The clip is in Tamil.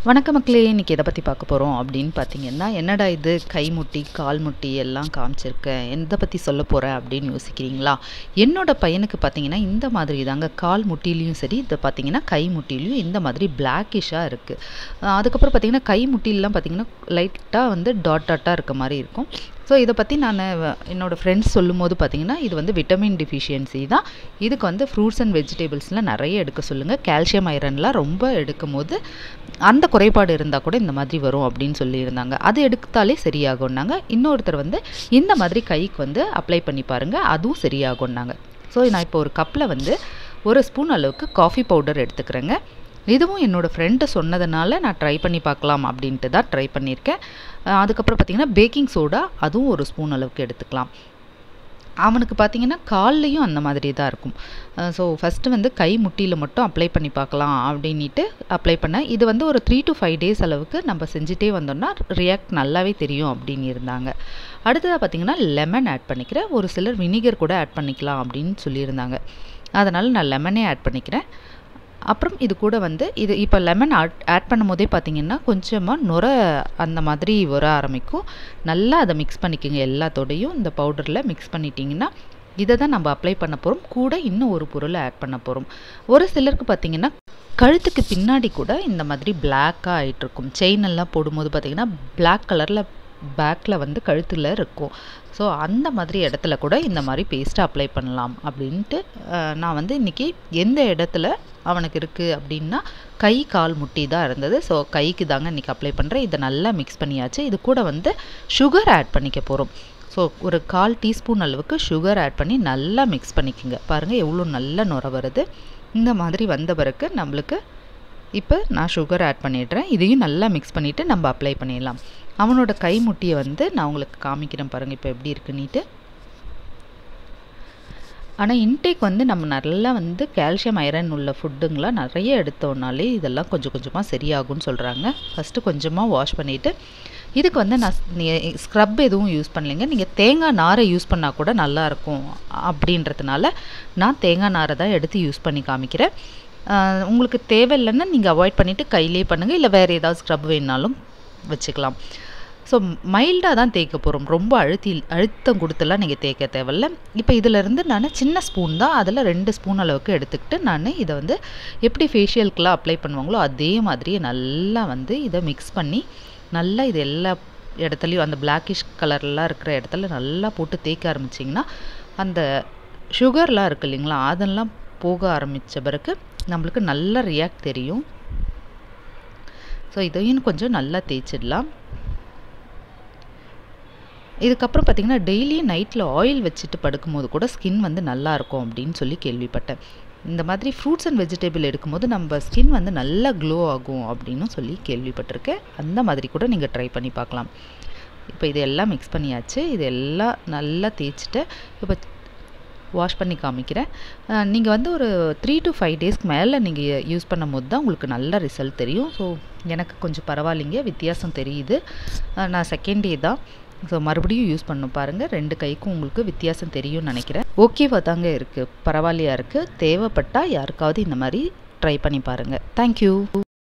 வணக்கம் மக்களே, இன்னைக்கு எதை பற்றி பார்க்க போகிறோம் அப்படின்னு பார்த்தீங்கன்னா, என்னடா இது கை முட்டி கால் முட்டி எல்லாம் காமிச்சிருக்கேன், எதை பற்றி சொல்ல போகிறேன் அப்படின்னு யோசிக்கிறீங்களா? என்னோட பையனுக்கு பார்த்தீங்கன்னா இந்த மாதிரி தாங்க, கால் முட்டிலையும் சரி, இதை பார்த்தீங்கன்னா கை முட்டிலையும் இந்த மாதிரி பிளாக்கிஷாக இருக்குது. அதுக்கப்புறம் பார்த்தீங்கன்னா கை முட்டிலெலாம் பார்த்தீங்கன்னா லைட்டாக வந்து டாட் டாட்டாக இருக்க மாதிரி இருக்கும். ஸோ இதை பற்றி நான் என்னோடய ஃப்ரெண்ட்ஸ் சொல்லும்போது பார்த்தீங்கன்னா இது வந்து விட்டமின் டிஃபிஷியன்சி தான். இதுக்கு வந்து ஃப்ரூட்ஸ் அண்ட் வெஜிடபிள்ஸ்லாம் நிறைய எடுக்க சொல்லுங்கள். கால்சியம் ஐரன்லாம் ரொம்ப எடுக்கும் போது அந்த குறைபாடு இருந்தால் கூட இந்த மாதிரி வரும் அப்படின்னு சொல்லியிருந்தாங்க. அது எடுத்தாலே சரியாகும்னாங்க. இன்னொருத்தர் வந்து இந்த மாதிரி கைக்கு வந்து அப்ளை பண்ணி பாருங்கள், அதுவும் சரியாகும்னாங்க. ஸோ நான் இப்போ ஒரு கப்பில் வந்து 1 ஸ்பூன் அளவுக்கு காஃபி பவுடர் எடுத்துக்கிறேங்க. இதுவும் என்னோடய ஃப்ரெண்டு சொன்னதுனால நான் ட்ரை பண்ணி பார்க்கலாம் அப்படின்ட்டு தான் ட்ரை பண்ணியிருக்கேன். அதுக்கப்புறம் பார்த்திங்கன்னா பேக்கிங் சோடா, அதுவும் 1 ஸ்பூன் அளவுக்கு எடுத்துக்கலாம். அவனுக்கு பார்த்திங்கன்னா கால்லையும் அந்த மாதிரி தான் இருக்கும். ஸோ ஃபஸ்ட்டு வந்து கை முட்டியில் மட்டும் அப்ளை பண்ணி பார்க்கலாம் அப்படின்ட்டு அப்ளை பண்ணேன். இது வந்து ஒரு 3 to 5 டேஸ் அளவுக்கு நம்ம செஞ்சுட்டே வந்தோம்னா ரியாக்ட் நல்லாவே தெரியும் அப்படின்னு இருந்தாங்க. அடுத்ததாக பார்த்திங்கன்னா லெமன் ஆட் பண்ணிக்கிறேன். ஒரு சிலர் வினிகர் கூட ஆட் பண்ணிக்கலாம் அப்படின்னு சொல்லியிருந்தாங்க. அதனால் நான் லெமனே ஆட் பண்ணிக்கிறேன். அப்புறம் இது கூட வந்து இது இப்போ லெமன் ஆட் பண்ணும் போதே பார்த்திங்கன்னா கொஞ்சமாக நுர அந்த மாதிரி வர ஆரம்பிக்கும். நல்லா அதை மிக்ஸ் பண்ணிக்கோங்க. எல்லாத்தோடையும் இந்த பவுடரில் மிக்ஸ் பண்ணிட்டிங்கன்னா இதை தான் நம்ம அப்ளை பண்ண போகிறோம். கூட இன்னும் ஒரு பொருளை ஆட் பண்ண போகிறோம். ஒரு சிலருக்கு பார்த்திங்கன்னா கழுத்துக்கு பின்னாடி கூட இந்த மாதிரி பிளாக்காக ஆகிட்டுருக்கும். செயின் எல்லாம் போடும்போது பார்த்திங்கன்னா பிளாக் கலரில் பேக்கில் வந்து கழுத்தில் இருக்கும். ஸோ அந்த மாதிரி இடத்துல கூட இந்த மாதிரி பேஸ்ட்டை அப்ளை பண்ணலாம் அப்படின்ட்டு நான் வந்து இன்றைக்கி எந்த இடத்துல அவனுக்கு இருக்குது அப்படின்னா கை கால் முட்டி தான் இருந்தது. ஸோ கைக்கு தாங்க இன்றைக்கி அப்ளை பண்ணுறேன். இதை நல்லா மிக்ஸ் பண்ணியாச்சு. இது கூட வந்து சுகர் ஆட் பண்ணிக்க போகிறோம். ஸோ ஒரு 1/4 டீஸ்பூன் அளவுக்கு சுகர் ஆட் பண்ணி நல்லா மிக்ஸ் பண்ணிக்கோங்க. பாருங்கள் எவ்வளோ நல்ல நுர வருது. இந்த மாதிரி வந்த பிறகு நம்மளுக்கு இப்போ நான் சுகர் ஆட் பண்ணிடுறேன். இதையும் நல்லா மிக்ஸ் பண்ணிவிட்டு நம்ம அப்ளை பண்ணிடலாம். அவனோட கை முட்டியை வந்து நான் உங்களுக்கு காமிக்கிறேன் பாருங்கள் இப்போ எப்படி இருக்குன்னுட்டு. ஆனால் இன்டேக் வந்து நம்ம நல்லா வந்து கால்சியம் ஐரன் உள்ள ஃபுட்டுங்களாம் நிறைய எடுத்தோம்னாலே இதெல்லாம் கொஞ்சம் கொஞ்சமாக சரியாகும்னு சொல்கிறாங்க. ஃபஸ்ட்டு கொஞ்சமாக வாஷ் பண்ணிவிட்டு இதுக்கு வந்து நான் ஸ்க்ரப் எதுவும் யூஸ் பண்ணலைங்க. நீங்கள் தேங்காய் நாரை யூஸ் பண்ணால் கூட நல்லாயிருக்கும் அப்படின்றதுனால நான் தேங்காய் நாரை தான் எடுத்து யூஸ் பண்ணி காமிக்கிறேன். உங்களுக்கு தேவையில்லைன்னா நீங்கள் அவாய்ட் பண்ணிவிட்டு கையிலே பண்ணுங்கள். இல்லை வேறு ஏதாவது ஸ்க்ரப் வேணுனாலும் வச்சுக்கலாம். ஸோ மைல்டாக தான் தேய்க்க போகிறோம். ரொம்ப அழுத்தம் கொடுத்துலாம் நீங்கள் தேய்க்க தேவையில்ல. இப்போ இதிலேருந்து நான் சின்ன ஸ்பூன் தான், அதில் 2 ஸ்பூன் அளவுக்கு எடுத்துக்கிட்டு நான் இதை வந்து எப்படி ஃபேஷியலுக்கெலாம் அப்ளை பண்ணுவாங்களோ அதே மாதிரியே நல்லா வந்து இதை மிக்ஸ் பண்ணி நல்லா இது எல்லா இடத்துலையும் அந்த பிளாக்கிஷ் கலர்லாம் இருக்கிற இடத்துல நல்லா போட்டு தேய்க்க ஆரம்பிச்சிங்கன்னா அந்த சுகர்லாம் இருக்குது இல்லைங்களா, அதெல்லாம் போக ஆரம்பித்த பிறகு நம்மளுக்கு நல்ல ரியாக்ட் தெரியும். ஸோ இதையும் கொஞ்சம் நல்லா தேய்ச்சிடலாம். இதுக்கப்புறம் பார்த்திங்கன்னா டெய்லியும் நைட்டில் ஆயில் வச்சுட்டு படுக்கும்போது கூட ஸ்கின் வந்து நல்லாயிருக்கும் அப்படின்னு சொல்லி கேள்விப்பட்டேன். இந்த மாதிரி ஃப்ரூட்ஸ் அண்ட் வெஜிடபிள் எடுக்கும்போது நம்ம ஸ்கின் வந்து நல்லா க்ளோ ஆகும் அப்படின்னு சொல்லி கேள்விப்பட்டிருக்கேன். அந்த மாதிரி கூட நீங்கள் ட்ரை பண்ணி பார்க்கலாம். இப்போ இதெல்லாம் மிக்ஸ் பண்ணியாச்சு. இதெல்லாம் நல்லா தேய்ச்சிட்டு இப்போ வாஷ் பண்ணி காமிக்கிறேன். நீங்கள் வந்து ஒரு 3 to 5 டேஸ்க்கு மேலே நீங்கள் யூஸ் பண்ணும் போது தான் உங்களுக்கு நல்ல ரிசல்ட் தெரியும். ஸோ எனக்கு கொஞ்சம் பரவாயில்லைங்க, வித்தியாசம் தெரியுது. நான் செகண்ட் டே தான். ஸோ மறுபடியும் யூஸ் பண்ணணும் பாருங்கள். 2 கைக்கும் உங்களுக்கு வித்தியாசம் தெரியும்னு நினைக்கிறேன். ஓகேவா தாங்க இருக்குது, பரவாயில்லையா இருக்குது. தேவைப்பட்டால் யாருக்காவது இந்த மாதிரி ட்ரை பண்ணி பாருங்கள். தேங்க்யூ.